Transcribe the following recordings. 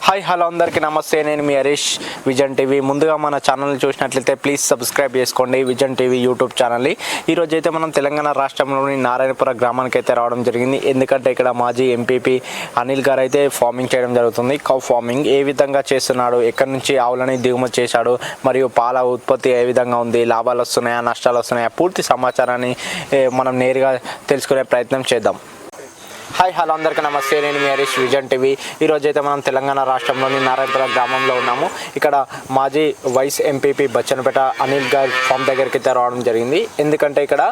Hi hello అందరికీ నమస్తే. నేను మీ హరీష్, విజన్ టీవీ. ముందుగా మన ఛానల్ని చూసినట్లయితే ప్లీజ్ సబ్స్క్రైబ్ చేసుకోండి విజన్ టీవీ యూట్యూబ్ ఛానల్ని. ఈరోజు అయితే మనం తెలంగాణ రాష్ట్రంలోని నారాయణపురం గ్రామానికి అయితే రావడం జరిగింది. ఎందుకంటే ఇక్కడ మాజీ ఎంపీపీ అనిల్ గారు అయితే ఫార్మింగ్ చేయడం జరుగుతుంది. కౌ ఫార్మింగ్ ఏ విధంగా చేస్తున్నాడు, ఎక్కడి నుంచి ఆవులని దిగుమతి చేశాడు, మరియు పాల ఉత్పత్తి ఏ విధంగా ఉంది, లాభాలు వస్తున్నాయా నష్టాలు వస్తున్నాయా, పూర్తి సమాచారాన్ని మనం నేరుగా తెలుసుకునే ప్రయత్నం చేద్దాం. హాయ్ హలో అందరికీ నమస్తే. నేను మీ హరీష్, విజన్ టీవీ. ఈరోజు అయితే మనం తెలంగాణ రాష్ట్రంలోని నారాయణపురం గ్రామంలో ఉన్నాము. ఇక్కడ మాజీ వైస్ ఎంపీపీ బచ్చన్నపేట అనిల్ గారి ఫామ్ దగ్గరికి అయితే రావడం జరిగింది. ఎందుకంటే ఇక్కడ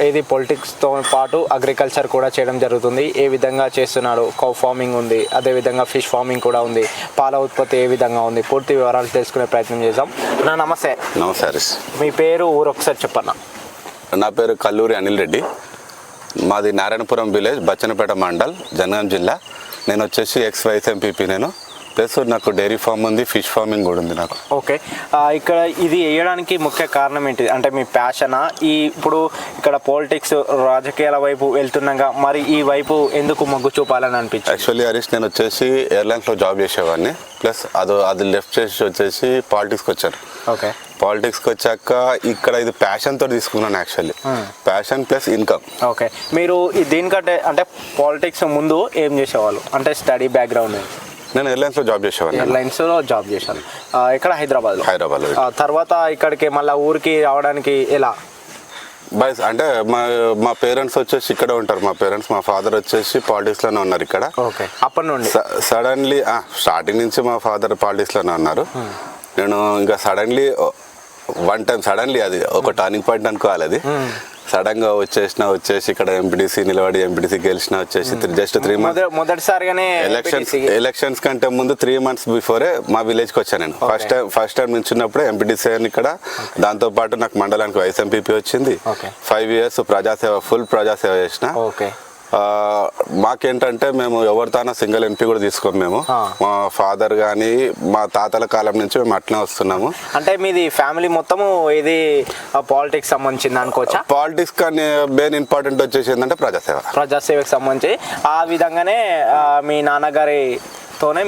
ఏది పొలిటిక్స్తో పాటు అగ్రికల్చర్ కూడా చేయడం జరుగుతుంది. ఏ విధంగా చేస్తున్నాడు, కౌ ఫార్మింగ్ ఉంది, అదేవిధంగా ఫిష్ ఫార్మింగ్ కూడా ఉంది, పాల ఉత్పత్తి ఏ విధంగా ఉంది, పూర్తి వివరాలు తెలుసుకునే ప్రయత్నం చేద్దాం. నమస్తే. నమస్తే హరీష్. మీ పేరు, ఊరు ఒకసారి చెప్పన్నా. నా పేరు కల్లూరి అనిల్ రెడ్డి. మాది నారాయణపురం విలేజ్, బచ్చన్నపేట మండల్, జనగాం జిల్లా. నేను వచ్చేసి ఎక్స్ వైస్ ఎంపీపీ. నేను ప్లస్ నాకు డైరీ ఫామ్ ఉంది, ఫిష్ ఫార్మింగ్ కూడా ఉంది నాకు. ఓకే, ఇక్కడ ఇది వేయడానికి ముఖ్య కారణం ఏంటిది? అంటే మీ ప్యాషనా? ఇప్పుడు ఇక్కడ పాలిటిక్స్ రాజకీయాల వైపు వెళ్తున్నాగా మరి ఈ వైపు ఎందుకు మొగ్గు చూపాలని అనిపించింది? యాక్చువల్లీ హరీష్, నేను వచ్చేసి ఎయిర్లైన్స్లో జాబ్ చేసేవాడిని. ప్లస్ అది లెఫ్ట్ చేసి వచ్చేసి పాలిటిక్స్కి వచ్చాను. ఓకే, పాలిటిక్స్కి వచ్చాక ఇక్కడ ఇది ప్యాషన్ తోటి తీసుకున్నాను. Actually passion plus income. Okay, మీరు దీనికంటే అంటే పాలిటిక్స్ ముందు ఏం చేసేవాళ్ళు? అంటే స్టడీ బ్యాక్గ్రౌండ్? నేను ఎయిర్లైన్స్లో జాబ్ చేసేవాడిని. ఎయిర్లైన్స్లో జాబ్ చేశాను. ఇక్కడ హైదరాబాద్లో. తర్వాత ఇక్కడికి మళ్ళీ ఊరికి రావడానికి ఎలా? బాయ్స్ అంటే మా పేరెంట్స్ వచ్చేసి ఇక్కడ ఉంటారు. మా ఫాదర్ వచ్చేసి పాలిటిక్స్లోనే ఉన్నారు ఇక్కడ. ఓకే, అప్పటి నుండి సడన్లీ స్టార్టింగ్ నుంచి మా ఫాదర్ పాలిటిక్స్లోనే ఉన్నారు. నేను ఇంకా సడన్లీ అది ఒక టర్నింగ్ పాయింట్ అనుకోవాలి. అది సడన్గా వచ్చేసి ఇక్కడ ఎంపీటీసీ నిలబడి ఎంపీటీసీ గెలిచిన వచ్చేసి జస్ట్ 3 months మొదటిసారిగానే ఎలక్షన్స్ కంటే ముందు 3 months బిఫోరే మా విలేజ్కి వచ్చాను. నేను ఫస్ట్ టైం నుంచినప్పుడే ఎంపీటీసీ అని ఇక్కడ. దాంతోపాటు నాకు మండలానికి వైస్ ఎంపీపీ వచ్చింది. 5 years ఫుల్ ప్రజాసేవ చేసిన. ఓకే, మాకేంటంటే మేము ఎవరితోనా సింగిల్ ఎంపీ కూడా తీసుకోము. మేము మా ఫాదర్ కానీ మా తాతల కాలం నుంచి మేము అట్లనే వస్తున్నాము. అంటే మీది ఫ్యామిలీ మొత్తము ఇది పాలిటిక్స్ సంబంధించింది అనుకోవచ్చా? పాలిటిక్స్ కానీ మెయిన్ ఇంపార్టెంట్ వచ్చేసి ఏంటంటే ప్రజాసేవకు సంబంధించి. ఆ విధంగానే మీ నాన్నగారి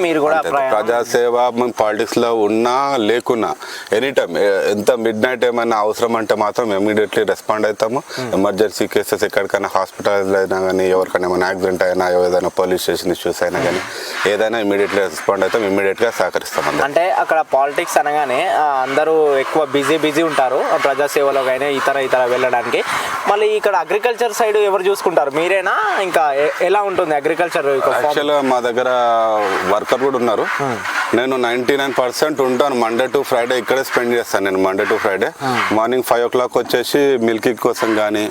మీరు కూడా ప్రజాసేవ పాలిటిక్స్ లో ఉన్నా లేకున్నా ఎనీ టైం ఎంత మిడ్ నైట్ ఏమైనా అవసరం అంటే మాత్రం ఇమీడియట్లీ రెస్పాండ్ అవుతాము. ఎమర్జెన్సీ కేసెస్ ఎక్కడికైనా హాస్పిటల్ అయినా కానీ, ఎవరికైనా ఏమైనా యాక్సిడెంట్ అయినా, ఏదైనా పోలీస్ స్టేషన్ ఇష్యూస్ అయినా కానీ ఏదైనా ఇమీడియట్లీ రెస్పాండ్ అవుతాం, ఇమీడియట్గా సహకరిస్తాం. అంటే అక్కడ పాలిటిక్స్ అనగానే అందరూ ఎక్కువ బిజీ ఉంటారు ప్రజాసేవలో కానీ ఇతర వెళ్ళడానికి. మళ్ళీ ఇక్కడ అగ్రికల్చర్ సైడ్ ఎవరు చూసుకుంటారు? మీరేనా? ఇంకా ఎలా ఉంటుంది అగ్రికల్చర్? యాక్చువల్గా మా దగ్గర వర్కర్ కూడా ఉన్నారు. నేను 99% ఉంటాను. మండే టు ఫ్రైడే ఇక్కడే స్పెండ్ చేస్తాను. నేను Monday to Friday morning 5 o'clock వచ్చేసి మిల్కింగ్ కోసం కానీ,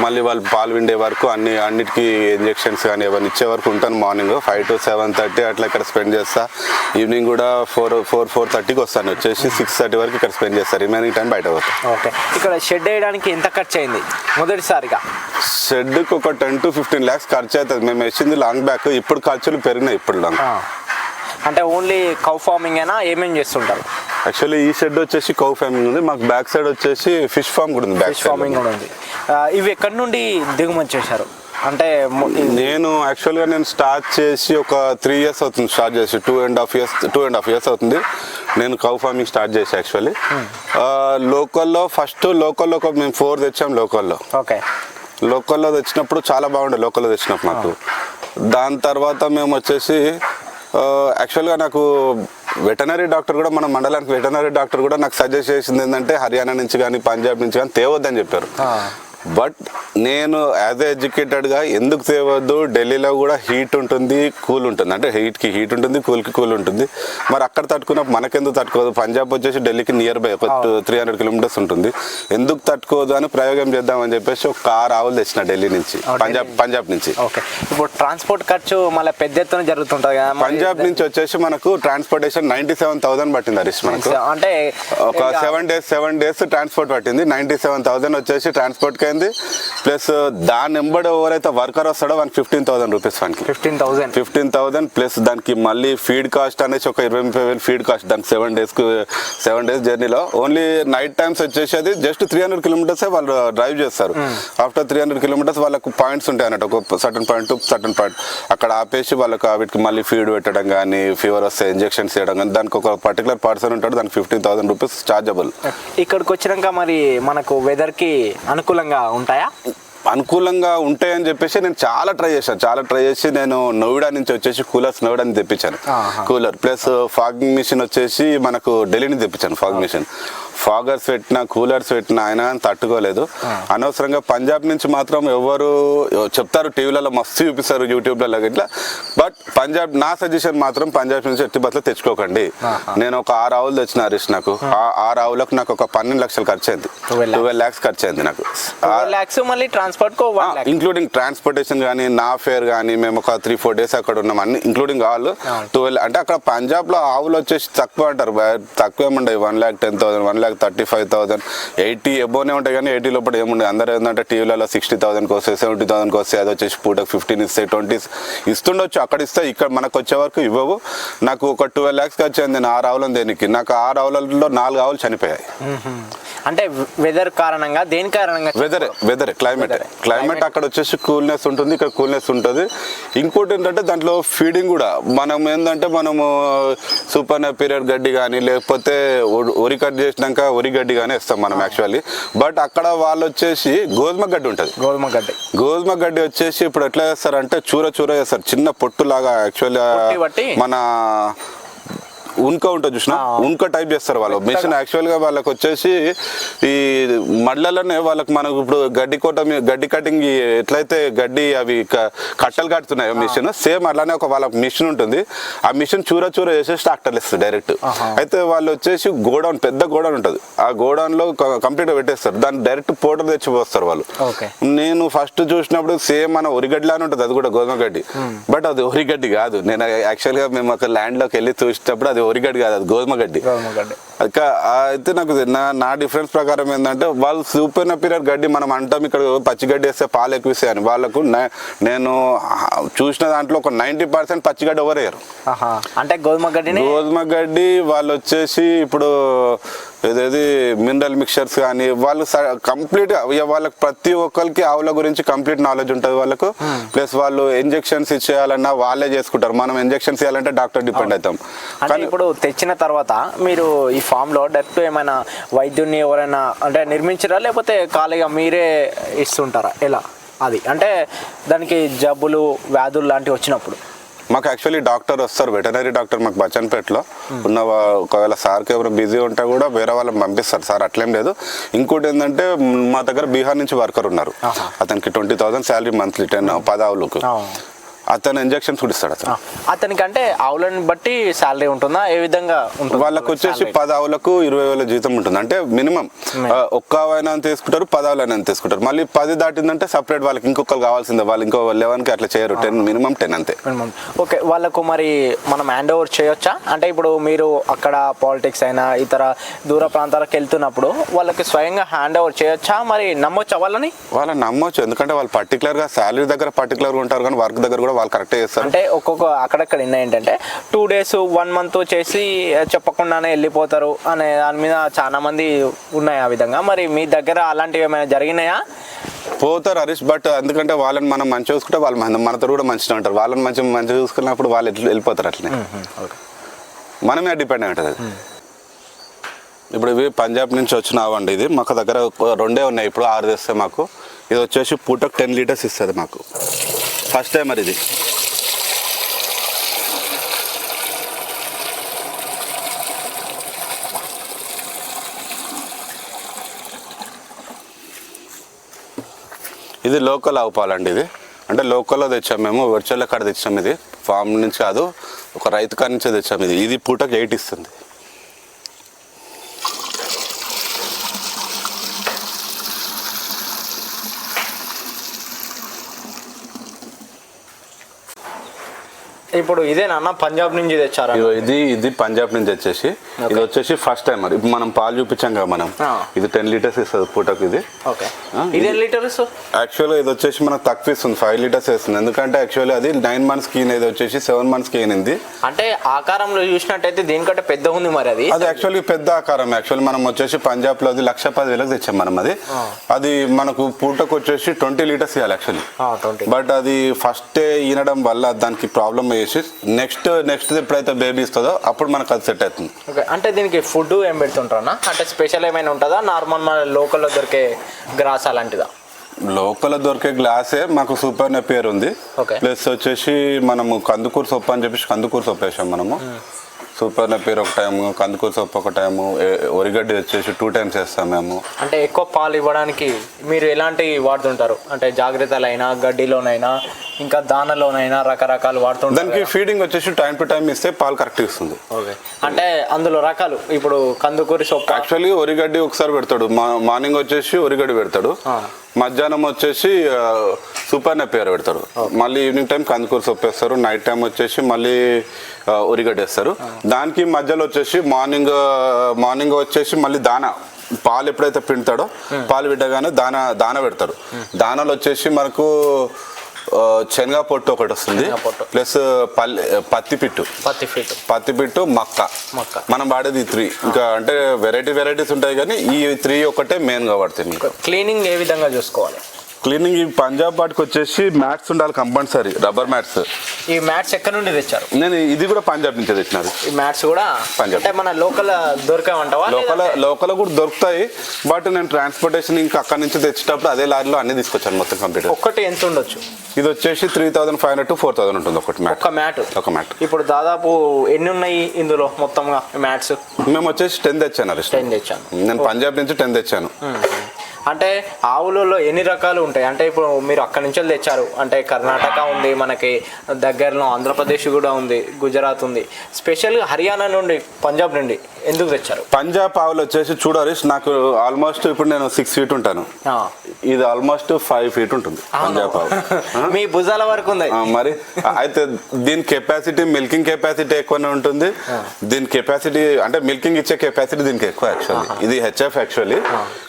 మళ్ళీ వాళ్ళు పాలు విండే వరకు అన్నిటికీ ఇంజెక్షన్స్ కానీ ఏమైనా ఇచ్చే వరకు ఉంటాను. మార్నింగ్ 5 to 7:30 అట్లా ఇక్కడ స్పెండ్ చేస్తా. ఈవినింగ్ కూడా 4:30కి వస్తాను. వచ్చేసి 6:30 వరకు ఇక్కడ స్పెండ్ చేస్తాను. రిమైనింగ్ టైం బయట పోతాను. ఓకే, ఇక్కడ షెడ్ వేయడానికి ఎంత ఖర్చు అయింది మొదటిసారిగా? షెడ్కి ఒక 10 to 15 lakhs ఖర్చు అవుతుంది. మేము వేసింది లాంగ్ బ్యాక్. ఇప్పుడు ఖర్చులు పెరిగినాయి. ఇప్పుడు లాంగ్ అంటే ఓన్లీ కౌ ఫార్మింగ్ అయినా ఏమేం చేస్తుంటారు? యాక్చువల్లీ ఈ షెడ్ వచ్చేసి కౌ ఫార్మింగ్ ఉంది. మాకు బ్యాక్ సైడ్ వచ్చేసి ఫిష్ ఫార్మ్ కూడా ఉంది. ఫిష్ ఫార్మింగ్ కూడా ఉంది. ఇవి ఎక్కడి నుండి దిగుమతి చేశారు? అంటే నేను యాక్చువల్గా స్టార్ట్ చేసి ఒక 3 years అవుతుంది. స్టార్ట్ చేసి 2.5 years అవుతుంది నేను కౌ ఫార్మింగ్ స్టార్ట్ చేసి. యాక్చువల్లీ లోకల్లో ఒక మేము 4 తెచ్చాం లోకల్లో. ఓకే, లోకల్లో తెచ్చినప్పుడు చాలా బాగుండే. లోకల్లో తెచ్చినప్పుడు మాకు. దాని తర్వాత మేము వచ్చేసి యాక్చువల్గా నాకు వెటనరీ డాక్టర్ కూడా, మన మండలానికి వెటనరీ డాక్టర్ కూడా నాకు సజెస్ట్ చేసింది ఏంటంటే హర్యానా నుంచి కానీ పంజాబ్ నుంచి కానీ తేవద్దని చెప్పారు. బట్ నేను యాజ్ ఎడ్యుకేటెడ్గా ఎందుకు తేవద్దు? ఢిల్లీలో కూడా హీట్ ఉంటుంది, కూల్ ఉంటుంది. అంటే హీట్కి హీట్ ఉంటుంది, కూల్కి కూల్ ఉంటుంది. మరి అక్కడ తట్టుకున్నప్పుడు మనకెందుకు తట్టుకోదు? పంజాబ్ వచ్చేసి ఢిల్లీకి నియర్ బై ఒక 300 kilometers ఉంటుంది. ఎందుకు తట్టుకోదు అని ప్రయోగం చేద్దామని చెప్పేసి ఒక 6 ఆవులు తెచ్చిన ఢిల్లీ నుంచి, పంజాబ్ నుంచి. ఓకే, ఇప్పుడు ట్రాన్స్పోర్ట్ ఖర్చు మళ్ళీ పెద్ద ఎత్తున జరుగుతుంటుంది కదా? పంజాబ్ నుంచి వచ్చేసి మనకు ట్రాన్స్పోర్టేషన్ 97,000 పట్టింది హరీష్. మనకు అంటే ఒక 7 days ట్రాన్స్పోర్ట్ పట్టింది. 97,000 వచ్చేసి ట్రాన్స్పోర్ట్కి అయింది. ప్లస్ దాని వెంబడి ఎవరైతే వర్కర్ వస్తాడో వానికి 15,000 రూపీస్ వానికి 15,000 ప్లస్ దానికి మళ్ళీ ఫీడ్ కాస్ట్ అనేసి ఒక 25,000 ఫీడ్ కాస్ట్ దానికి 7 డేస్ జర్నీలో. ఓన్లీ నైట్ టైమ్స్ వచ్చేసి అది జస్ట్ 300 కిలోమీటర్సే వాళ్ళు డ్రైవ్ చేస్తారు. ఆఫ్టర్ 300 కిలోమీటర్స్ వాళ్ళకు పాయింట్స్ ఉంటాయి అన్నట్టు, ఒక certain point to certain point అక్కడ ఆపేసి వాళ్ళకి వీటికి మళ్ళీ ఫీడ్ పెట్టడం కానీ, ఫీవర్ వస్తే ఇంజెక్షన్స్ చేయడం కానీ, దానికి ఒక పర్టికులర్ పర్సన్ ఉంటాడు, దానికి 15,000 రూపీస్ చార్జబుల్. ఇక్కడికి వచ్చినాక మరి మనకు వెదర్కి అనుకూలంగా ఉంటాయా? అనుకూలంగా ఉంటాయని చెప్పేసి నేను చాలా ట్రై చేసి నేను నోయిడా నుంచి వచ్చేసి నోయిడా నుంచి తెప్పించాను కూలర్. ప్లస్ ఫాగింగ్ మిషన్ వచ్చేసి మనకు ఢిల్లీ నుంచి తెప్పించాను ఫాగర్స్ పెట్టినా కూలర్స్ పెట్టినా అయినా తట్టుకోలేదు. అనవసరంగా పంజాబ్ నుంచి మాత్రం ఎవరు చెప్తారు టీవీలలో మస్తు చూపిస్తారు యూట్యూబ్లలో ఇట్లా, బట్ పంజాబ్ నా సజెషన్ మాత్రం పంజాబ్ నుంచి ఎట్టి బస్సులో తెచ్చుకోకండి. నేను ఒక 6 ఆవులు తెచ్చిన హరీష్, నాకు ఆ 6 ఆవులకు నాకు ఒక 12 లక్షలు ఖర్చు అయింది, 12 lakhs ఖర్చు అయింది నాకు. ఇంక్లూడింగ్ ట్రాన్స్పోర్టేషన్ కానీ, నా ఫేర్ కానీ, మేము ఒక 3-4 days అక్కడ ఉన్నాం అన్ని ఇంక్లూడింగ్ ఆల్ 12. అంటే అక్కడ పంజాబ్ లో ఆవులు వచ్చేసి తక్కువ అంటారు, తక్కువ ఏముండవు, 1,10,000 1,35,000 80 ఎబోనే ఉంటాయి కానీ 80 లోపల ఏముండదు. అందరూ ఏంటంటే టీవీలలో 60,000కి వస్తాయి, 70,000కి వస్తాయి, అది వచ్చేసి పూటకు 15 ఇస్తాయి, 20 ఇస్తుండొచ్చు, అక్కడ ఇస్తాయి, ఇక్కడ మనకు వచ్చే వరకు ఇవ్వవు. నాకు ఒక 12 lakhs ఖర్చు అయింది నేను 6 ఆవులను దేనికి. నాకు 6 ఆవులలో 4 ఆవులు చనిపోయాయి. అంటే వెదర్ కారణంగా, దేని కారణంగా? వెదర్ క్లైమేట్ అక్కడ వచ్చేసి కూల్నెస్ ఉంటుంది, ఇక్కడ కూల్నెస్ ఉంటుంది. ఇంకోటి ఏంటంటే దాంట్లో ఫీడింగ్ కూడా మనం ఏంటంటే మనము సూపర్ పీరియడ్ గడ్డి కానీ లేకపోతే వరి కట్ చేసినాక వరి గడ్డి కానీ ఇస్తాం మనం యాక్చువల్లీ. బట్ అక్కడ వాళ్ళు వచ్చేసి గోధుమ గడ్డి ఉంటుంది. గోధుమ గడ్డి వచ్చేసి ఇప్పుడు ఎట్లా చేస్తారంటే చూర చేస్తారు, చిన్న పొట్టులాగా యాక్చువల్లీ మన ఉన్క ఉంటుంది చూసిన ఉన్క టైప్ చేస్తారు వాళ్ళు మిషన్. యాక్చువల్గా వాళ్ళకి వచ్చేసి ఈ మడ్లలోనే వాళ్ళకి మనకు ఇప్పుడు గడ్డి కటింగ్ ఎట్లయితే గడ్డి అవి కట్టలు కడుతున్నాయో మిషన్, సేమ్ అలానే ఒక వాళ్ళ మిషన్ ఉంటుంది. ఆ మిషన్ చూర చేసేసి ట్రాక్టర్లు ఇస్తారు డైరెక్ట్. అయితే వాళ్ళు వచ్చేసి గోడౌన్, పెద్ద గోడౌన్ ఉంటుంది, ఆ గోడౌన్ లో కంప్లీట్ పెట్టేస్తారు, దాన్ని డైరెక్ట్ పౌడర్ తెచ్చిపోస్తారు వాళ్ళు. నేను ఫస్ట్ చూసినప్పుడు సేమ్ మన ఒరిగడ్డిలానే ఉంటుంది, అది కూడా గోధుమ గడ్డి, బట్ అది ఒరిగడ్డి కాదు. నేను యాక్చువల్గా మేము ఒక ల్యాండ్ లోకి వెళ్ళి చూసినప్పుడు అది ఒరిగడ్డి కాదు, అది గోధుమ గడ్డి. అయితే నాకు నా డిఫరెన్స్ ప్రకారం ఏంటంటే వాళ్ళు సూపర్ పీరియడ్ గడ్డి మనం అంటాం, ఇక్కడ పచ్చి గడ్డి వేస్తే పాలు ఎక్కువ ఇస్తాయి అని. వాళ్ళకు నేను చూసిన దాంట్లో ఒక 90% పచ్చిగడ్డి ఎవరయ్యారు. అంటే గోధుమ గడ్డి వాళ్ళు వచ్చేసి ఇప్పుడు ఏదేది మినరల్ మిక్చర్స్ కానీ వాళ్ళు కంప్లీట్ వాళ్ళకి ప్రతి ఒక్కరికి ఆవుల గురించి కంప్లీట్ నాలెడ్జ్ ఉంటుంది వాళ్ళకు. ప్లస్ వాళ్ళు ఇంజెక్షన్స్ ఇచ్చేయాలన్నా వాళ్ళే చేసుకుంటారు, మనం ఇంజెక్షన్స్ ఇవ్వాలంటే డాక్టర్ డిపెండ్ అవుతాం. కానీ ఇప్పుడు తెచ్చిన తర్వాత మీరు ఈ ఫామ్ లో డైరెక్ట్ ఏమైనా వైద్యుని ఎవరైనా అంటే నిర్మించారా, లేకపోతే ఖాళీగా మీరే ఇస్తుంటారా? ఎలా అది అంటే దానికి జబ్బులు వ్యాధులు లాంటివి వచ్చినప్పుడు? మాకు యాక్చువల్లీ డాక్టర్ వస్తారు, వెటనరీ డాక్టర్ మాకు బచ్చన్పేటలో ఉన్న. ఒకవేళ సార్కి ఎవరు బిజీ ఉంటే కూడా వేరే వాళ్ళని పంపిస్తారు సార్, అట్లేం లేదు. ఇంకోటి ఏంటంటే మా దగ్గర బీహార్ నుంచి వర్కర్ ఉన్నారు, అతనికి 20,000 శాలరీ మంత్లీ, 10 ఆవులకు. అతను ఇంజెక్షన్స్ కూడా ఇస్తాడు అతనికి. అంటే ఆవులను బట్టి శాలరీ ఉంటుందా, ఏ విధంగా ఉంటుంది? వాళ్ళకి వచ్చేసి 10 ఆవులకు 20,000 జీతం ఉంటుంది. అంటే మినిమం ఒక్క ఆవైనా తీసుకుంటారు, 10 ఆవులైనా తీసుకుంటారు. మళ్ళీ 10 దాటిందంటే సపరేట్ వాళ్ళకి ఇంకొకరు కావాల్సిందే, వాళ్ళు ఇంకో 11కి అట్లా చేయరు, 10 మినిమం 10 అంతే. ఓకే, వాళ్ళకు మరి మనం హ్యాండ్ ఓవర్ చేయొచ్చా? అంటే ఇప్పుడు మీరు అక్కడ పాలిటిక్స్ అయినా ఇతర దూర ప్రాంతాలకు వెళ్తున్నప్పుడు వాళ్ళకి స్వయంగా హ్యాండ్ ఓవర్ చేయొచ్చా, మరి నమ్మొచ్చా వాళ్ళని నమ్మొచ్చు? ఎందుకంటే వాళ్ళు పర్టికులర్గా శాలరీ దగ్గర పర్టికులర్గా ఉంటారు, కానీ వర్క్ దగ్గర కూడా వాళ్ళు కరెక్ట్ చేస్తారు. అంటే ఒక్కొక్క అక్కడక్కడ ఏంటంటే 2 days 1 month చేసి చెప్పకుండానే వెళ్ళిపోతారు అనే దాని మీద చాలా మంది ఉన్నాయి ఆ విధంగా. మరి మీ దగ్గర అలాంటివి ఏమైనా జరిగినాయా? పోతారు హరీష్, బట్ ఎందుకంటే వాళ్ళని మనం మంచిగా చూసుకుంటే వాళ్ళు మనతో కూడా మంచిగా ఉంటారు. వాళ్ళని మంచిగా చూసుకున్నప్పుడు వాళ్ళు వెళ్ళిపోతారు, అట్లనే మనమే డిపెండ్ అయి ఉంటుంది అది. ఇప్పుడు ఇవి పంజాబ్ నుంచి వచ్చినావండి, ఇది మాకు దగ్గర 2 ఉన్నాయి, ఇప్పుడు 6 తెస్తే మాకు. ఇది వచ్చేసి పూటకు 10 liters ఇస్తుంది మాకు, ఫస్ట్ టైం మరి ఇది. ఇది లోకల్ ఆవు పాలండి, ఇది అంటే లోకల్లో తెచ్చాం మేము, వర్చువల్ కాడ తెచ్చాం. ఇది ఫామ్ నుంచి కాదు, ఒక రైతు కాడ నుంచే తెచ్చాం. ఇది పూటకు 8 ఇస్తుంది. ఇప్పుడు ఇదేనా అన్న పంజాబ్ నుంచి తెచ్చారా? ఇది పంజాబ్ నుంచి వచ్చేసి ఇది వచ్చేసి ఫస్ట్ టైం మరి ఇప్పుడు మనం పాలు చూపించాం కదా మనం, ఇది 10 లీటర్స్ ఇస్తుంది పూటకు. ఇది ఇది ఎన్ని లీటర్స్? యాక్చువల్గా ఇది వచ్చేసి మనకు తక్కువ ఇస్తుంది, 5 లీటర్స్ ఇస్తుంది. ఎందుకంటే యాక్చువల్లీ అది 9 months కి ఇది వచ్చేసి 7 months కి ఈనింది. అంటే ఆకారంలో చూసినట్టయితే దీనికంటే పెద్ద ఉంది మరి. అది యాక్చువల్లీ పెద్ద ఆకారం. యాక్చువల్లీ మనం వచ్చేసి పంజాబ్ లో అది 1,10,000 తెచ్చాం మనం. అది మనకు పూటకు వచ్చేసి 20 లీటర్స్ ఇవ్వాలి యాక్చువల్లీ. బట్ అది ఫస్ట్ ఈనడం వల్ల దానికి ప్రాబ్లమ్ వేసి నెక్స్ట్ ఎప్పుడైతే బేబీ ఇస్తుందో అప్పుడు మనకు అది సెట్ అవుతుంది. అంటే దీనికి ఫుడ్ ఏం పెడుతుంటారా? అంటే స్పెషల్ ఏమైనా ఉంటుందా? నార్మల్ మన లోకల్లో దొరికే గ్రాస్ అలాంటిదా? లోకల్ దొరికే గ్లాసే మాకు సూపర్ నెపియర్ ఉంది. ప్లస్ వచ్చేసి మనము కందుకూరు సొప్పు అని చెప్పేసి కందుకూరు సొప్పు వేసాం మనము. సూపర్ నెపియర్ ఒక టైము, కందుకూరు సొప్పు ఒక టైము, ఒరిగడ్డి వచ్చేసి 2 times వేస్తాం మేము. అంటే ఎక్కువ పాలు ఇవ్వడానికి మీరు ఎలాంటి వాడుతుంటారు? అంటే జాగ్రత్తలైనా గడ్డిలోనైనా ఇంకా దానలోనైనా రకరకాలు వాడుతుంటారు. దానికి ఫీడింగ్ వచ్చేసి టైం టు టైం ఇస్తే పాలు కరెక్ట్ ఇస్తుంది. అంటే అందులో రకాలు ఇప్పుడు కందుకూరి సొప్పు యాక్చువల్లీ ఒరిగడ్డి ఒకసారి పెడతాడు, మార్నింగ్ వచ్చేసి ఒరిగడ్డి పెడతాడు, మధ్యాహ్నం వచ్చేసి సూపర్ నెపియర్ పెడతారు, మళ్ళీ ఈవినింగ్ టైం కందుకూరు సొప్పు వేస్తారు, నైట్ టైం వచ్చేసి మళ్ళీ ఉరిగడ్డ వేస్తారు. దానికి మధ్యలో వచ్చేసి మార్నింగ్ వచ్చేసి మళ్ళీ దానా, పాలు ఎప్పుడైతే పిండుతాడో పాలు విడ్డగానే దాన పెడతారు. దానాలు వచ్చేసి మనకు శనగ పొట్టు ఒకటి వస్తుంది, ప్లస్ పత్తి పిట్టు మక్క. మనం వాడేది ఈ 3. ఇంకా అంటే వెరైటీస్ ఉంటాయి కానీ ఈ 3 ఒకటే మెయిన్ గా వాడుతుంది. క్లీనింగ్ ఏ విధంగా చూసుకోవాలి? క్లీనింగ్ ఈ పంజాబ్ వాటికి వచ్చేసి మ్యాట్స్ ఉండాలి కంపల్సరీ, రబ్బర్ మ్యాట్స్. ఈ మ్యాట్స్ ఎక్కడ నుండి తెచ్చారు? నేను ఇది కూడా పంజాబ్ నుంచి తెచ్చినారు. ఈ మ్యాట్స్ కూడా పంజాబ్. అంటే మన లోకల్ దొరకమంటావా? లోకల్ కూడా దొరుకుతాయి, బట్ నేను ట్రాన్స్పోర్టేషన్ ఇంకా అక్కడ నుంచి తెచ్చేటప్పుడు అదే లారీలో అన్ని తీసుకొచ్చాను మొత్తం కంప్లీట్. ఒకటి ఎంత ఉండొచ్చు? ఇది వచ్చేసి 3,500 to 4,000 ఉంటుంది ఒక మ్యాట్. ఇప్పుడు దాదాపు ఎన్ని ఉన్నాయి ఇందులో మొత్తంగా మ్యాట్స్? మేము వచ్చేసి 10 తెచ్చాను. నేను పంజాబ్ నుంచి 10 తెచ్చాను. అంటే ఆవులలో ఎన్ని రకాలు ఉంటాయి? అంటే ఇప్పుడు మీరు అక్కడి నుంచి తెచ్చారు అంటే కర్ణాటక ఉంది, మనకి దగ్గరలో ఆంధ్రప్రదేశ్ కూడా ఉంది, గుజరాత్ ఉంది, స్పెషల్గా హర్యానా నుండి పంజాబ్ నుండి ఎందుకు తెచ్చారు? పంజాబ్ ఆవులు వచ్చేసి చూడాలి, నాకు ఆల్మోస్ట్ ఇప్పుడు నేను 6 feet ఉంటాను, ఇది ఆల్మోస్ట్ 5 feet ఉంటుంది పంజాబ్ ఆవు. మీ భుజాల వరకు ఉంది మరి. అయితే దీని కెపాసిటీ, మిల్కింగ్ కెపాసిటీ ఎక్కువనే ఉంటుంది. దీని కెపాసిటీ అంటే మిల్కింగ్ ఇచ్చే కెపాసిటీ దీనికి ఎక్కువ యాక్చువల్లీ. ఇది హెచ్ఎఫ్ యాక్చువల్లీ,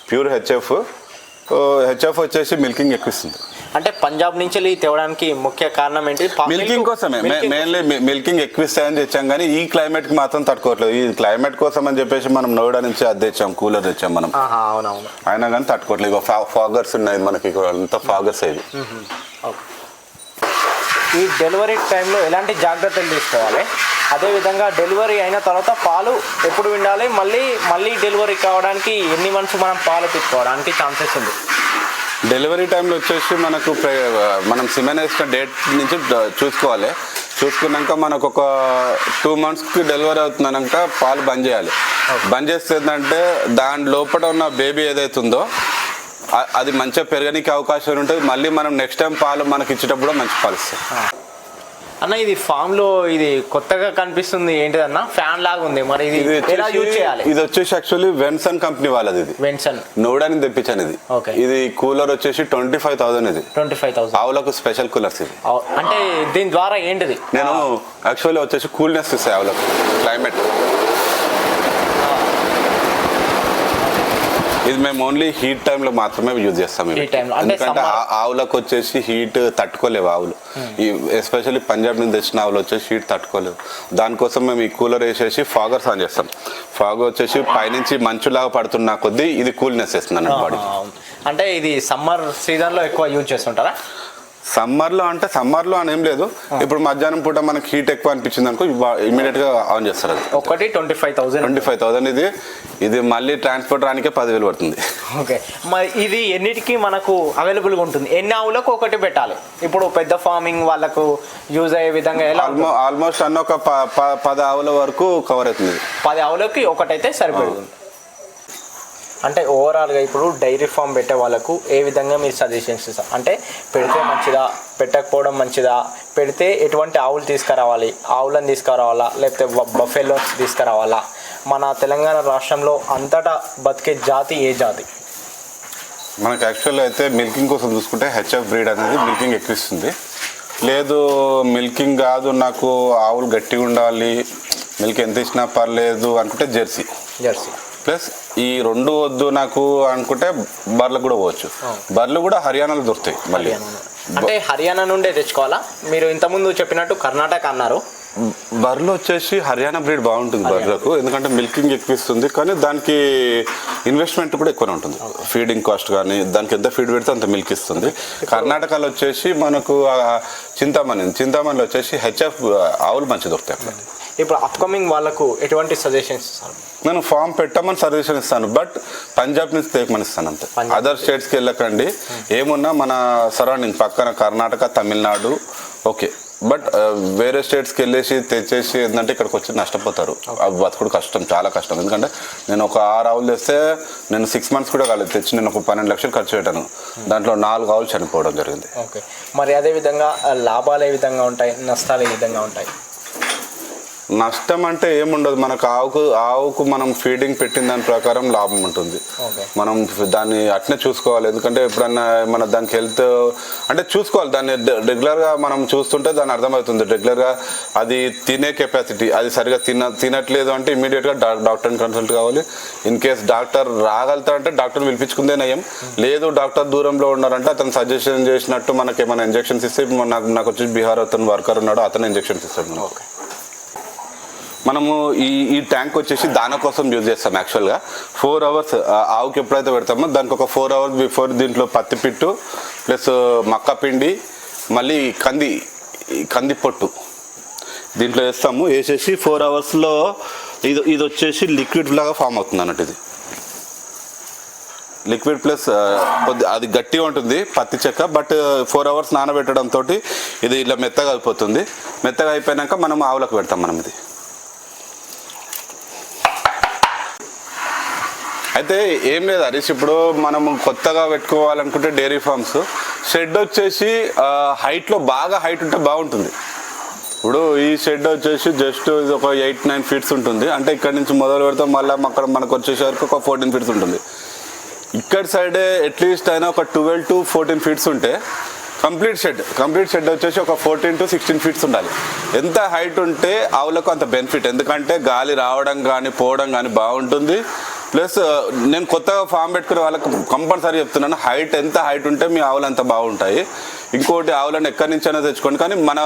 ప్యూర్ హెచ్ఎఫ్ వచ్చేసి మిల్కింగ్ ఎక్కువ ఇస్తుంది. అంటే పంజాబ్ నుంచి తేవడానికి ముఖ్య కారణం ఏంటి? మిల్కింగ్ కోసమే మెయిన్లీ, మిల్కింగ్ ఎక్కువ ఇస్తాయని తెచ్చాం కానీ ఈ క్లైమేట్ కి మాత్రం తట్టుకోవట్లేదు. ఈ క్లైమేట్ కోసం అని చెప్పేసి మనం నోయిడా నుంచి అది తెచ్చాం, కూలర్ తెచ్చాం మనం. అవునవును. అయినా కానీ తట్టుకోవట్లేదు. ఫాగర్స్ ఉన్నాయి మనకి, అంత ఫాగర్స్ అయ్యి. ఈ డెలివరీ టైంలో ఎలాంటి జాగ్రత్తలు తీసుకోవాలి? అదేవిధంగా డెలివరీ అయిన తర్వాత పాలు ఎప్పుడు వినాలి? మళ్ళీ డెలివరీ కావడానికి ఎన్ని మంత్స్ మనం పాలు తీసుకోవడానికి ఛాన్సెస్ ఉంది? డెలివరీ టైంలో వచ్చేసి మనం సిమెన్ వేసిన డేట్ నుంచి చూసుకోవాలి. చూసుకున్నాక మనకు ఒక 2 monthsకి డెలివరీ అవుతున్నాక పాలు బంద్ చేయాలి. బంద్ చేస్తే ఏంటంటే దాని లోపల ఉన్న బేబీ ఏదైతుందో అది మంచిగా పెరగడానికి అవకాశం ఉంటుంది. మళ్ళీ మనం నెక్స్ట్ టైం పాలు మనకి ఇచ్చేటప్పుడు మంచి పాలు ఇస్తాం. అన్న ఇది ఫామ్ లో ఇది కొత్తగా కనిపిస్తుంది, ఏంటిదన్న ఫ్యాన్ లాగా ఉంది, మరి ఇది ఎలా యూజ్ చేయాలి? ఇది వచ్చేసి యాక్చువల్లీ వెన్సన్ కంపెనీ వాళ్ళది. ఇది వెన్సన్ నోడాని తెప్పించాను. ఇది కూలర్ వచ్చేసి 25,000. ఇది 25,000 ఆవులకు స్పెషల్ కూలర్స్. ఇది అంటే దీని ద్వారా ఏంటిది? నేను యాక్చువల్లీ వచ్చేసి కూల్నెస్ ఇస్తాయి ఆవులకు, క్లైమేట్. ఇది మేము ఓన్లీ హీట్ టైంలో మాత్రమే యూజ్ చేస్తాం. ఎందుకంటే ఆవులకు వచ్చేసి హీట్ తట్టుకోలేవు ఆవులు, ఎస్పెషల్లీ పంజాబ్ నుంచి తెచ్చిన ఆవులు వచ్చేసి హీట్ తట్టుకోలేవు. దానికోసం మేము ఈ కూలర్ వేసేసి ఫాగర్స్ ఆన్ చేస్తాం. ఫాగ్ వచ్చేసి పైనుంచి మంచులాగా పడుతున్న కొద్దీ ఇది కూల్నెస్ ఇస్తుంది అన్నట్టు బాడీ. అంటే ఇది సమ్మర్ సీజన్లో ఎక్కువ యూజ్ చేస్తుంటారా? సమ్మర్లో అని ఏం లేదు. ఇప్పుడు మధ్యాహ్నం పూట మనకి హీట్ ఎక్కువ అనిపించింది అనుకో ఇమీడియట్ గా ఆన్ చేస్తారు. అది ఒకటి 25,000. ఇది మళ్ళీ ట్రాన్స్పోర్ట్ రానికే 10,000 పడుతుంది. ఓకే, మరి ఇది ఎన్నిటికీ మనకు అవైలబుల్గా ఉంటుంది? ఎన్ని ఆవులకు ఒకటి పెట్టాలి? ఇప్పుడు పెద్ద ఫార్మింగ్ వాళ్ళకు యూజ్ అయ్యే విధంగా ఎలా? ఆల్మోస్ట్ అన్న ఒక 10 ఆవుల వరకు కవర్ అవుతుంది. 10 ఆవులకి ఒకటైతే సరిపోతుంది. అంటే ఓవరాల్గా ఇప్పుడు డైరీ ఫామ్ పెట్టే వాళ్ళకు ఏ విధంగా మీరు సజెషన్స్ ఇస్తారు? అంటే పెడితే మంచిదా, పెట్టకపోవడం మంచిదా, పెడితే ఎటువంటి ఆవులు తీసుకురావాలి, ఆవులను తీసుకురావాలా లేకపోతే బఫెలో తీసుకురావాలా? మన తెలంగాణ రాష్ట్రంలో అంతటా బతికే జాతి ఏ జాతి? మనకు యాక్చువల్ అయితే మిల్కింగ్ కోసం చూసుకుంటే హెచ్ఎఫ్ బ్రీడ్ అనేది మిల్కింగ్ ఎక్కువ ఇస్తుంది. లేదు మిల్కింగ్ కాదు, నాకు ఆవులు గట్టిగా ఉండాలి, మిల్క్ ఎంత ఇచ్చినా పర్లేదు అనుకుంటే జెర్సీ. ప్లస్ ఈ రెండు వద్దు నాకు అనుకుంటే బర్రెలకు కూడా పోవచ్చు. బర్రెలు కూడా హర్యానాలో దొరుకుతాయి. మళ్ళీ అంటే హర్యానా నుండే తెచ్చుకోవాలా? మీరు ఇంతకుముందు చెప్పినట్టు కర్ణాటక అన్నారు. బర్రెలు వచ్చేసి హర్యానా బ్రీడ్ బాగుంటుంది బర్రెలకు, ఎందుకంటే మిల్కింగ్ ఎక్కువ ఇస్తుంది, కానీ దానికి ఇన్వెస్ట్మెంట్ కూడా ఎక్కువనే ఉంటుంది. ఫీడింగ్ కాస్ట్ కానీ దానికి ఎంత ఫీడ్ పెడితే అంత మిల్క్ ఇస్తుంది. కర్ణాటకలో వచ్చేసి మనకు చింతామణిలో వచ్చేసి హెచ్ఎఫ్ ఆవులు మంచి దొరుకుతాయి అక్కడ. ఇప్పుడు అప్కమింగ్ వాళ్ళకు ఎటువంటి సజెషన్స్ ఇస్తారు? నేను ఫామ్ పెట్టమని సజెషన్ ఇస్తాను, బట్ పంజాబ్ నుంచి తేకమని ఇస్తాను అంతే. అదర్ స్టేట్స్కి వెళ్ళకండి, ఏమున్నా మన సరౌండింగ్ పక్కన కర్ణాటక, తమిళనాడు ఓకే, బట్ వేరే స్టేట్స్కి వెళ్ళేసి తెచ్చేసి ఏంటంటే ఇక్కడికి వచ్చి నష్టపోతారు. అవి బతుకుడు కష్టం, చాలా కష్టం. ఎందుకంటే నేను ఒక 6 ఆవులు తెస్తే నేను 6 months కూడా కాలేదు తెచ్చి, నేను ఒక 12 లక్షలు ఖర్చు పెట్టాను. దాంట్లో 4 ఆవులు చనిపోవడం జరిగింది. ఓకే, మరి అదేవిధంగా లాభాలు ఏ విధంగా ఉంటాయి, నష్టాలు ఏ విధంగా ఉంటాయి? నష్టం అంటే ఏముండదు, మనకు ఆవుకు మనం ఫీడింగ్ పెట్టిన దాని ప్రకారం లాభం ఉంటుంది. మనం దాన్ని అట్నే చూసుకోవాలి. ఎందుకంటే ఎప్పుడన్నా మన దానికి హెల్త్ అంటే చూసుకోవాలి, దాన్ని రెగ్యులర్గా మనం చూస్తుంటే దాన్ని అర్థమవుతుంది. రెగ్యులర్గా అది తినే కెపాసిటీ అది సరిగా తినట్లేదు అంటే ఇమీడియట్గా డాక్టర్ని కన్సల్ట్ కావాలి. ఇన్ కేస్ డాక్టర్ రాగలుగుతారంటే డాక్టర్ని పిలిపించుకుందే నయం. లేదు డాక్టర్ దూరంలో ఉన్నారంటే అతను సజెషన్ చేసినట్టు మనకి ఏమైనా ఇంజెక్షన్స్ ఇస్తే, నాకు వచ్చి బీహార్ అతను వర్కర్ ఉన్నాడు, అతను ఇంజెక్షన్స్ ఇస్తాడు. మనము ఈ ట్యాంక్ వచ్చేసి దాన కోసం యూజ్ చేస్తాం. యాక్చువల్గా 4 hours ఆవుకి ఎప్పుడైతే పెడతామో దానికి ఒక 4 hours బిఫోర్ దీంట్లో పత్తి పిట్టు ప్లస్ మక్క పిండి మళ్ళీ కంది పొట్టు దీంట్లో వేస్తాము. వేసేసి 4 hours ఇది వచ్చేసి లిక్విడ్ లాగా ఫామ్ అవుతుంది అన్నట్టు. ఇది లిక్విడ్ ప్లస్ అది గట్టిగా ఉంటుంది పత్తి చెక్క, బట్ 4 hours నానబెట్టడంతో ఇది ఇలా మెత్తగా అయిపోతుంది. మెత్తగా అయిపోయాక మనం ఆవులకు పెడతాం. మనం ఇది అయితే ఏం లేదు హరీష్, ఇప్పుడు మనము కొత్తగా పెట్టుకోవాలనుకుంటే డైరీ ఫార్మ్స్ షెడ్ వచ్చేసి హైట్లో బాగా హైట్ ఉంటే బాగుంటుంది. ఇప్పుడు ఈ షెడ్ వచ్చేసి జస్ట్ ఇది ఒక 8-9 feet ఉంటుంది. అంటే ఇక్కడ నుంచి మొదలు పెడతాం, మళ్ళీ అక్కడ మనకు వచ్చేసరికి ఒక 14 feet ఉంటుంది. ఇక్కడ సైడే అట్లీస్ట్ అయినా ఒక 12 to 14 feet ఉంటే కంప్లీట్ షెడ్ వచ్చేసి ఒక 14 to 16 feet ఉండాలి. ఎంత హైట్ ఉంటే ఆవులకు అంత బెనిఫిట్, ఎందుకంటే గాలి రావడం కానీ పోవడం కానీ బాగుంటుంది. ప్లస్ నేను కొత్తగా ఫామ్ పెట్టుకునే వాళ్ళకి కంపల్సరీ చెప్తున్నాను, ఎంత హైట్ ఉంటే మీ ఆవులు అంత బాగుంటాయి. ఇంకోటి ఆవులను ఎక్కడి నుంచైనా తెచ్చుకోండి, కానీ మన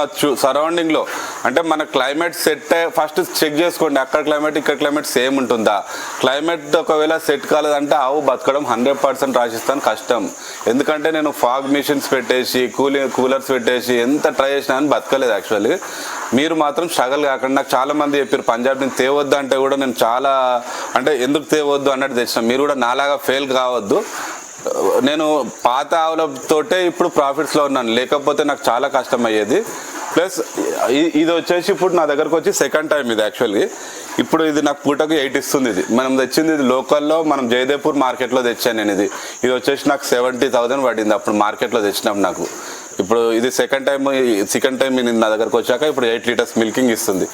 సరౌండింగ్లో అంటే మన క్లైమేట్ సెట్ ఫస్ట్ చెక్ చేసుకోండి. అక్కడ క్లైమేట్ ఇక్కడ క్లైమేట్ సేమ్ ఉంటుందా. క్లైమేట్ ఒకవేళ సెట్ కాలేదంటే ఆవు బతకడం 100% రాజస్థాన్ కష్టం. ఎందుకంటే నేను ఫాగ్ మిషన్స్ పెట్టేసి కూలర్స్ పెట్టేసి ఎంత ట్రై చేసినా అని బతకలేదు. యాక్చువల్లీ మీరు మాత్రం స్ట్రగల్ కాకుండా, నాకు చాలామంది చెప్పారు పంజాబ్ నుంచి తేవద్దు అంటే కూడా నేను చాలా అంటే ఎందుకు తేవద్దు అన్నట్టు తెచ్చిన. మీరు కూడా నాలాగా ఫెయిల్ కావద్దు. నేను పాత ఆవులతోటే ఇప్పుడు ప్రాఫిట్స్లో ఉన్నాను, లేకపోతే నాకు చాలా కష్టం అయ్యేది. ప్లస్ ఇది వచ్చేసి ఇప్పుడు నా దగ్గరకు వచ్చి సెకండ్ టైం ఇది. యాక్చువల్లీ ఇప్పుడు ఇది నాకు పూటకు 8 ఇస్తుంది. ఇది మనం తెచ్చింది, ఇది లోకల్లో మనం జయదేపూర్ మార్కెట్లో తెచ్చాను నేను. ఇది వచ్చేసి నాకు 70,000 పడింది అప్పుడు మార్కెట్లో తెచ్చినప్పుడు నాకు. ఇప్పుడు ఇది సెకండ్ టైం నా దగ్గరకు వచ్చాక ఇప్పుడు 8 liters మిల్కింగ్ ఇస్తుంది.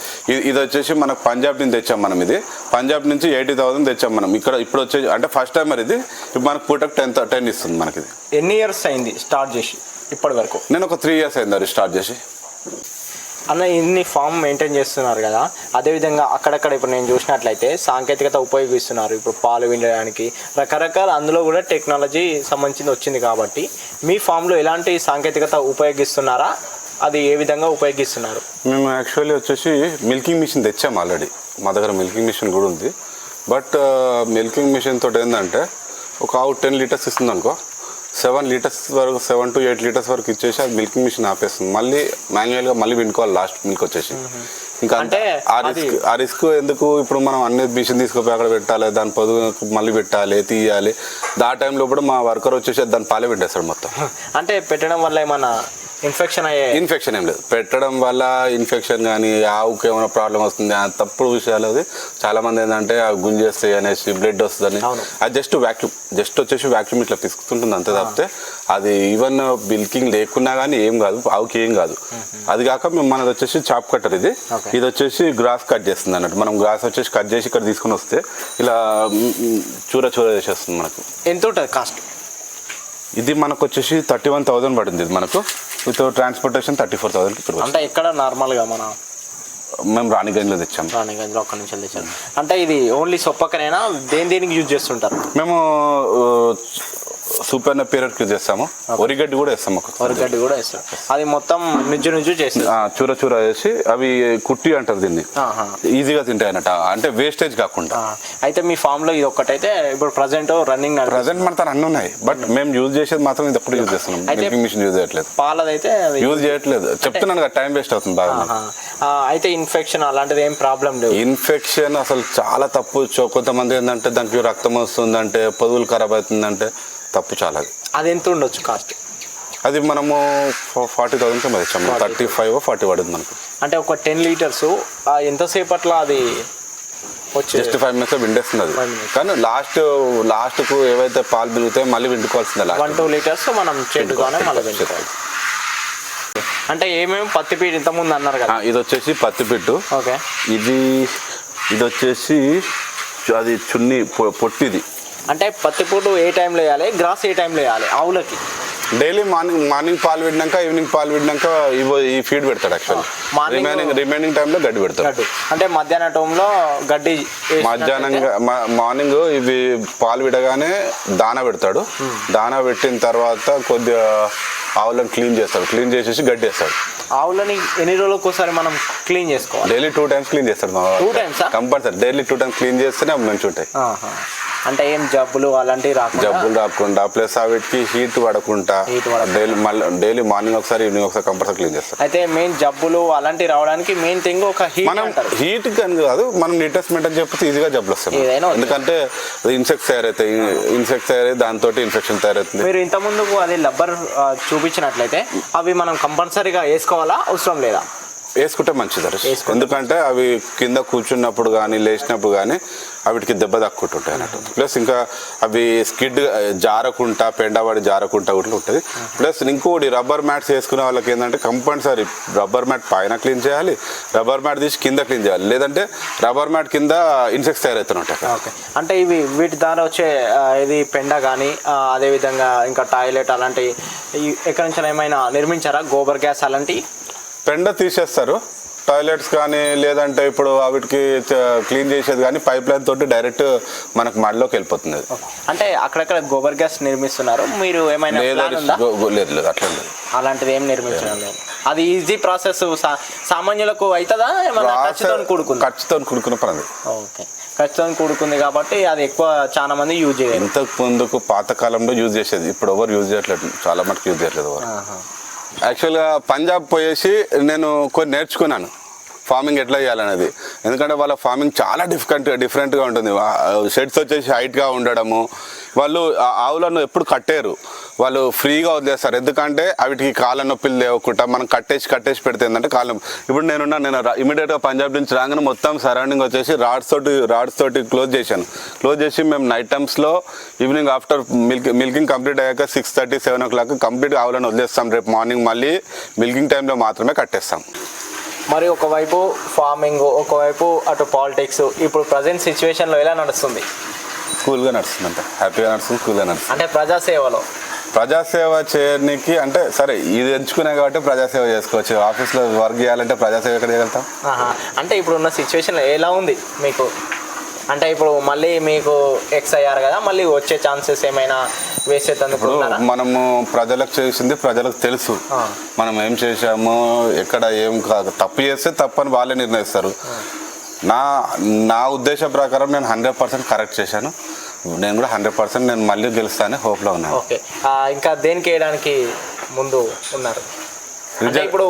ఇది వచ్చేసి మనకు పంజాబ్ నుంచి తెచ్చాం మనం. ఇది పంజాబ్ నుంచి 80,000 తెచ్చాం మనం. ఇప్పుడు వచ్చేసి అంటే ఫస్ట్ టైం ఇది. ఇప్పుడు మనకు పూటకు 10 ఇస్తుంది మనకి. ఇది ఎన్ని ఇయర్స్ అయింది స్టార్ట్ చేసి ఇప్పటి వరకు? నేను ఒక 3 years అయింది అది స్టార్ట్ చేసి. అన్న ఇన్ని ఫామ్ మెయింటైన్ చేస్తున్నారు కదా, అదేవిధంగా అక్కడక్కడ ఇప్పుడు నేను చూసినట్లయితే సాంకేతికత ఉపయోగిస్తున్నారు. ఇప్పుడు పాలు వినడానికి రకరకాల అందులో కూడా టెక్నాలజీ సంబంధించింది వచ్చింది. కాబట్టి మీ ఫామ్లో ఎలాంటి సాంకేతికత ఉపయోగిస్తున్నారా, అది ఏ విధంగా ఉపయోగిస్తున్నారు? మేము యాక్చువల్లీ వచ్చేసి మిల్కింగ్ మిషన్ తెచ్చాము ఆల్రెడీ. మా దగ్గర మిల్కింగ్ మిషన్ కూడా ఉంది. బట్ మిల్కింగ్ మిషన్ తోటి ఏంటంటే ఒక ఆవు 10 liters ఇస్తుంది అనుకో, 7 liters వరకు 7 to 8 liters వరకు ఇచ్చేసి అది మిల్కింగ్ మిషన్ ఆపేస్తుంది. మళ్ళీ మాన్యువల్గా మళ్ళీ వినుకోవాలి లాస్ట్ మిల్క్ వచ్చేసి. ఇంకా అంటే ఆ రిస్క్ ఎందుకు? ఇప్పుడు మనం అన్ని మిషన్ తీసుకుపోయి అక్కడ పెట్టాలి, దాని పొదుగు మళ్ళీ పెట్టాలి, తీయాలి. ఆ టైంలో కూడా మా వర్కర్ వచ్చేసి దాన్ని పాలే పెట్టేస్తాడు మొత్తం. అంటే పెట్టడం వల్ల ఏమన్నా ఇన్ఫెక్షన్ ఏం లేదు. పెట్టడం వల్ల ఇన్ఫెక్షన్ కానీ ఆవుకి ఏమైనా ప్రాబ్లం వస్తుంది తప్పుడు విషయాలు. అది చాలా మంది ఏంటంటే అవి గుంజేస్తాయి అనేసి బ్లడ్ వస్తుందని. అది జస్ట్ వచ్చేసి వ్యాక్యూమ్ ఇట్లా పిసుకుతుంటుంది అంతే తప్పితే అది ఈవెన్ మిల్కింగ్ లేకున్నా కానీ ఏం కాదు, ఆవుకి ఏం కాదు. అది కాక మనది వచ్చేసి చాప్ కట్టర్. ఇది వచ్చేసి గ్రాస్ కట్ చేస్తుంది అన్నట్టు. మనం గ్రాస్ వచ్చేసి కట్ చేసి ఇక్కడ తీసుకొని వస్తే ఇలా చూర చేసేస్తుంది మనకు. ఎంత ఉంటుంది కాస్ట్? ఇది మనకు వచ్చేసి 31,000 పడింది. ఇది మనకు విత్ ట్రాన్స్పోర్టేషన్ 34,000 ఇక్కడ అంటే ఎక్కడ నార్మల్గా మన మేము రాణిగంజ్లో తెచ్చాము. రాణిగంజ్లో ఒక్క నుంచి తెచ్చాము. అంటే ఇది ఓన్లీ సొప్పకనైనా దేనికి యూజ్ చేస్తుంటారు? మేము సూపర్ పీరియడ్కి యూజ్ చేస్తాము. వరిగడ్డి కూడా వేస్తాము. వరిగడ్డి కూడా వేస్తాం. అది మొత్తం నుజ్జు చేసి చూర చూర వేసి అవి కుట్టి అంటారు దీన్ని. ఈజీగా తింటాయి అన్నట్టు, అంటే వేస్టేజ్ కాకుండా. అయితే మీ ఫామ్ లో ఇది ఒక్కటైతే ఇప్పుడు ప్రజెంట్ రన్నింగ్ మన తన అన్నీ ఉన్నాయి, బట్ మేము యూజ్ చేసేది మాత్రం ఇది ఎప్పుడు యూజ్ చేస్తున్నాం. మిల్కింగ్ మిషన్ యూజ్ చేయట్లేదు, పాలదైతే యూజ్ చేయట్లేదు. చెప్తున్నాను కదా, టైం వేస్ట్ అవుతుంది బాగా. అయితే ఇన్ఫెక్షన్ అలాంటిది ఏం ప్రాబ్లం లేదు. ఇన్ఫెక్షన్ అసలు చాలా తప్పు. కొంతమంది ఏంటంటే దానికి రక్తం వస్తుందంటే, పొదువులు ఖరాబ్ అవుతుందంటే తప్పు చాలా. అది ఎంత ఉండొచ్చు కాస్ట్? అది మనము 40,000 మరి ఇచ్చాము. 35 40 పడుతుంది మనకు. అంటే ఒక 10 లీటర్స్ ఎంతసేపట్లో అది జస్ట్ 5 minutes విండేస్తుంది అది. కానీ లాస్ట్కు ఏవైతే పాలు బిగుతాయో మళ్ళీ విండుకోవాల్సిందే. 1-2 లీటర్స్ మనం చెట్టుగానే మళ్ళీ విండుకోవాలి. అంటే ఏమేమి పత్తిపీట ఇంతకుముందు అన్నారు కదా, ఇది వచ్చేసి పత్తిపిట్టు. ఓకే. ఇది వచ్చేసి అది చున్నీ పొట్టిది. అంటే పత్తిపూట ఏ టైంలో వేయాలి, గ్రాస్ ఏ టైంలో వేయాలి ఆవులకి? డైలీ మార్నింగ్ పాలు విడినాక, ఈవినింగ్ పాలు విడినాక ఈ ఫీడ్ పెడతాడు. యాక్చువల్లీ రిమైనింగ్ టైంలో గడ్డి పెడతాడు. అంటే మధ్యాహ్నం టైంలో గడ్డి, మార్నింగ్ ఇవి పాలు విడగానే దానా పెడతాడు. దానా పెట్టిన తర్వాత కొద్దిగా ఆవులను క్లీన్ చేస్తాడు. క్లీన్ చేసేసి గడ్డి వేస్తాడు. ఆవులని ఎన్ని రోజులకు ఒకసారి మనం క్లీన్ చేసుకోవాలి? డైలీ 2 times క్లీన్ చేస్తాడు. 2 times compulsory daily 2 times clean చేస్తేనే అవి మంచిగా ఉంటాయి. అంటే ఏం జబ్బులు అలాంటివి రాకుండా ప్లస్ వీటికి హీట్ పడకుండా డైలీ మార్నింగ్ ఒకసారి ఈవినింగ్ ఒకసారి కంపల్సరీ క్లీన్ చేస్తాం. అయితే మెయిన్ జబ్బులు అలాంటివి రావడానికి మెయిన్ థింగ్ ఒక హీట్ కానీ కాదు, మనం నీట్నెస్ మెయింటైన్ చెప్పితే ఈజీగా జబ్బులు వస్తాయి. ఎందుకంటే ఇన్సెక్ట్స్ తయారవుతాయి, దాంతో ఇన్ఫెక్షన్ తయారవుతుంది. మీరు ఇంత ముందుకు అది రబ్బర్ చూపించినట్లయితే అవి మనం కంపల్సరీగా వేసుకోవాలా, అవసరం లేదా? వేసుకుంటే మంచిది. ఎందుకంటే అవి కింద కూర్చున్నప్పుడు కానీ లేచినప్పుడు కానీ వాటికి దెబ్బ తక్కుంటుంటాయి అన్నట్టు. ప్లస్ ఇంకా అవి స్కిడ్ జారకుండా, పెండవాడి జారకుండా కూడా ఉంటుంది. ప్లస్ ఇంకోటి రబ్బర్ మ్యాట్స్ వేసుకునే వాళ్ళకి ఏంటంటే కంపల్సరీ రబ్బర్ మ్యాట్ పైన క్లీన్ చేయాలి, రబ్బర్ మ్యాట్ తీసి కింద క్లీన్ చేయాలి. లేదంటే రబ్బర్ మ్యాట్ కింద ఇన్సెక్ట్స్ తయారవుతుంటాయి. ఓకే. అంటే వీటి ద్వారా వచ్చే ఇది పెండ కానీ, అదేవిధంగా ఇంకా టాయిలెట్ అలాంటివి ఎక్కడి నుంచి ఏమైనా నిర్మించారా? గోబర్ గ్యాస్ అలాంటివి పెండ తీసేస్తారు. టాయిలెట్స్ కానీ లేదంటే ఇప్పుడు వీటికి క్లీన్ చేసేది కానీ పైప్ లైన్ తోటి డైరెక్ట్ మనకు మడిలోకి వెళ్ళిపోతుంది. అంటే అక్కడక్కడ గోబర్ గ్యాస్ నిర్మిస్తున్నారు, మీరు ఏమైనా? లేదు, అట్లా లేదు, అలాంటిది ఏం నిర్మించడం లేదు. అది ఈజీ ప్రాసెస్, సామాన్యులకు అవుతుందా? ఖర్చుతో కూడుకున్న పని. ఓకే, ఖర్చుతో కూడుకుంది కాబట్టి అది ఎక్కువ చాలా మంది యూజ్ చేయాలి. ఇంతకు ముందుకు పాతకాలంలో యూజ్ చేసేది, ఇప్పుడు ఎవరు యూజ్ చేయట్లేదు, చాలా మటుకు యూజ్ చేయట్లేదు ఎవరు. యాక్చువల్గా పంజాబ్ పోయేసి నేను కొన్ని నేర్చుకున్నాను ఫార్మింగ్ ఎట్లా చేయాలనేది. ఎందుకంటే వాళ్ళ ఫార్మింగ్ చాలా డిఫరెంట్గా ఉంటుంది. షెడ్స్ వచ్చేసి హైట్గా ఉండడము, వాళ్ళు ఆవులను ఎప్పుడు కట్టేరు, వాళ్ళు ఫ్రీగా వదిలేస్తారు. ఎందుకంటే వీటికి కాళ్ళ నొప్పులు లేవకుండా మనం కట్టేసి పెడితే ఏంటంటే కాళ్ళం. ఇప్పుడు నేను ఇమీడియట్గా పంజాబ్ నుంచి రాగానే మొత్తం సరౌండింగ్ వచ్చేసి రాడ్స్ తోటి క్లోజ్ చేసి మేము నైట్ టైమ్స్లో ఈవినింగ్ ఆఫ్టర్ మిల్కింగ్ కంప్లీట్ అయ్యాక 6:30 7 o'clock కంప్లీట్గా ఆవులను వదిలేస్తాం. రేపు మార్నింగ్ మళ్ళీ మిల్కింగ్ టైంలో మాత్రమే కట్టేస్తాం. మరి ఒకవైపు ఫార్మింగ్, ఒకవైపు అటు పాలిటిక్స్, ఇప్పుడు ప్రజెంట్ సిచ్యువేషన్లో ఎలా నడుస్తుంది? కూల్గా నడుస్తుంది, అంటే హ్యాపీగా నడుస్తుంది, కూల్గా నడుస్తుంది. అంటే ప్రజాసేవ చేయడానికి అంటే సరే ఇది ఎంచుకునే కాబట్టి ప్రజాసేవ చేసుకోవచ్చు. ఆఫీస్లో వర్క్ చేయాలంటే ప్రజాసేవ ఎక్కడ చేయగలుగుతాం? అంటే ఇప్పుడు ఉన్న సిచ్యువేషన్లో ఎలా ఉంది మీకు? అంటే ఇప్పుడు మళ్ళీ మీకు ఎక్స్ అయ్యారు కదా, మళ్ళీ వచ్చే ఛాన్సెస్ ఏమైనా వేసేందుకు? మనము ప్రజలకు చేసింది ప్రజలకు తెలుసు, మనం ఏం చేసాము, ఎక్కడ ఏం తప్పు చేస్తే తప్పని వాళ్ళే నిర్ణయిస్తారు. నా ఉద్దేశ ప్రకారం నేను 100% కరెక్ట్ చేశాను. నేను కూడా 100% నేను మళ్ళీ గెలుస్తానని హోప్లో ఉన్నాను. ఓకే, ఇంకా దేనికి వేయడానికి ముందు ఉన్నారు? అంటే ఇప్పుడు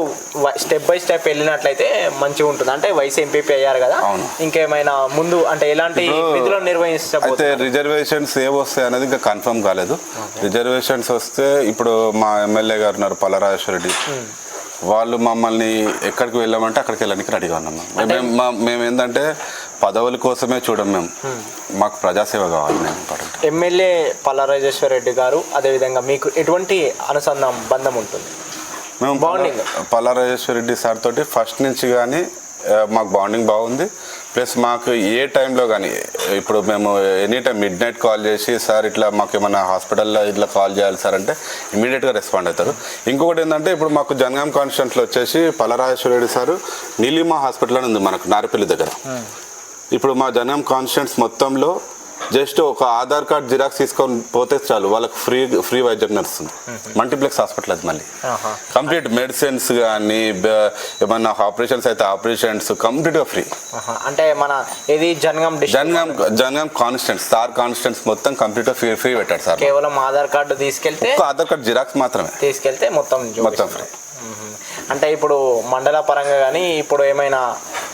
స్టెప్ బై స్టెప్ వెళ్ళినట్లయితే మంచిగా ఉంటుంది. అంటే వైస్ ఎంపీపీ అయ్యారు కదా, ఇంకేమైనా ముందు అంటే ఎలాంటి విధులు నిర్వహిస్తారు? అయితే రిజర్వేషన్స్ ఏవొస్తాయి అనేది ఇంకా కన్ఫర్మ్ కాలేదు. రిజర్వేషన్స్ వస్తే ఇప్పుడు మా ఎమ్మెల్యే గారు ఉన్నారు పల్లరాజేశ్వర రెడ్డి, వాళ్ళు మమ్మల్ని ఎక్కడికి వెళ్ళామంటే అక్కడికి వెళ్ళడానికి రెడీగా ఉన్నాం. మేము ఏంటంటే పదవుల కోసమే చూడం, మాకు ప్రజాసేవ కావాలి. ఎమ్మెల్యే పల్లరాజేశ్వర రెడ్డి గారు అదేవిధంగా మీకు ఎటువంటి అనుసంధానం బంధం ఉంటుంది? మేము పల్లరాజేశ్వర రెడ్డి సార్ తోటి ఫస్ట్ నుంచి కానీ మాకు బాండింగ్ బాగుంది. ప్లస్ మాకు ఏ టైంలో కానీ ఇప్పుడు మేము any time mid night call చేసి సార్ ఇట్లా మాకు ఏమైనా హాస్పిటల్లో ఇట్లా కాల్ చేయాలి సార్ అంటే ఇమీడియట్గా రెస్పాండ్ అవుతారు. ఇంకొకటి ఏంటంటే ఇప్పుడు మాకు జనగాం కాన్స్టిట్యూన్సీలో వచ్చేసి పలరాజేశ్వరరెడ్డి సారు నీలిమా హాస్పిటల్ అని ఉంది మనకు నారపల్లి దగ్గర. ఇప్పుడు మా జనగాం కాన్స్టిట్యూన్సీ మొత్తంలో జస్ట్ ఒక ఆధార్ కార్డ్ జిరాక్స్ తీసుకొని పోతే చాలు వాళ్ళకి ఫ్రీ వైద్యం నడుస్తుంది. మల్టీప్లెక్స్ హాస్పిటల్ అది మళ్ళీ కంప్లీట్ మెడిసిన్స్ కానీ ఏమన్నా ఆపరేషన్స్ అయితే ఆపరేషన్స్ కంప్లీట్గా ఫ్రీ. అంటే మన ఇది జనగాం కాన్స్టిట్యూన్సీ సార్ కాన్స్టిట్యూన్సీ మొత్తం కంప్లీట్గా ఫ్రీ పెట్టాడు సార్. కేవలం ఆధార్ కార్డు తీసుకెళ్తే ఆధార్ కార్డ్ జిరాక్స్ మాత్రమే తీసుకెళ్తే మొత్తం ఫ్రీ. అంటే ఇప్పుడు మండల పరంగా కానీ ఇప్పుడు ఏమైనా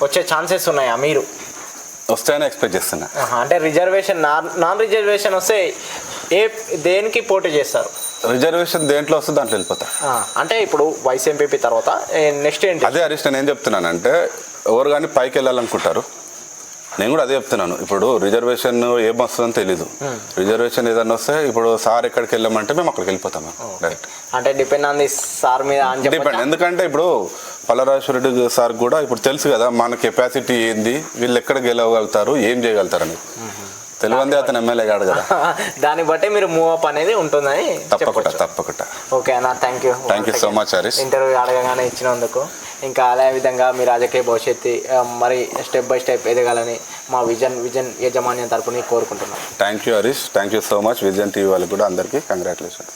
వచ్చే ఛాన్సెస్ ఉన్నాయా మీరు? వస్తాయని ఎక్స్పెక్ట్ చేస్తున్నా. అంటే రిజర్వేషన్ నాన్ రిజర్వేషన్ వస్తే దేనికి పోటీ చేస్తారు? రిజర్వేషన్ దేంట్లో వస్తే దాంట్లో వెళ్ళిపోతారు. అంటే ఇప్పుడు వైస్ ఎంపీపీ తర్వాత నెక్స్ట్ ఏంటి? అదే హరీష్ నేను ఏం చెప్తున్నానంటే ఎవరు కానీ పైకి వెళ్ళాలనుకుంటారు, నేను కూడా అదే చెప్తున్నాను. ఇప్పుడు రిజర్వేషన్ ఏం వస్తుందని తెలీదు. రిజర్వేషన్ ఏదన్నా వస్తే ఇప్పుడు సార్ ఎక్కడికి వెళ్ళామంటే మేము అక్కడికి వెళ్ళిపోతాం డైరెక్ట్. అంటే డిపెండ్ ఆన్ ది సార్ మీద డిపెండ్. ఎందుకంటే ఇప్పుడు పలరాజేశ్వరరెడ్డి సార్ కూడా ఇప్పుడు తెలుసు కదా మన కెపాసిటీ ఏంది, వీళ్ళు ఎక్కడ గెలవగలుగుతారు, ఏం చేయగలుగుతారని. తెలియంది అతను ఎమ్మెల్యే కాడు కదా, దాన్ని బట్టి మీరు మూవ్ అప్ అనేది ఉంటుందని. తప్పకుండా. ఓకే అన్న, thank you so much Harish. Interview అడగగానే ఇచ్చినందుకు. ఇంకా అదే విధంగా మీ రాజకీయ భవిష్యత్తు మరి స్టెప్ బై స్టెప్ ఎదగాలని మా విజన్ యాజమాన్యం తరపున కోరుకుంటున్నాం. Thank you Harish, thank you so much. Vision TV వాళ్ళకి కూడా అందరికీ కంగ్రాచులేషన్స్.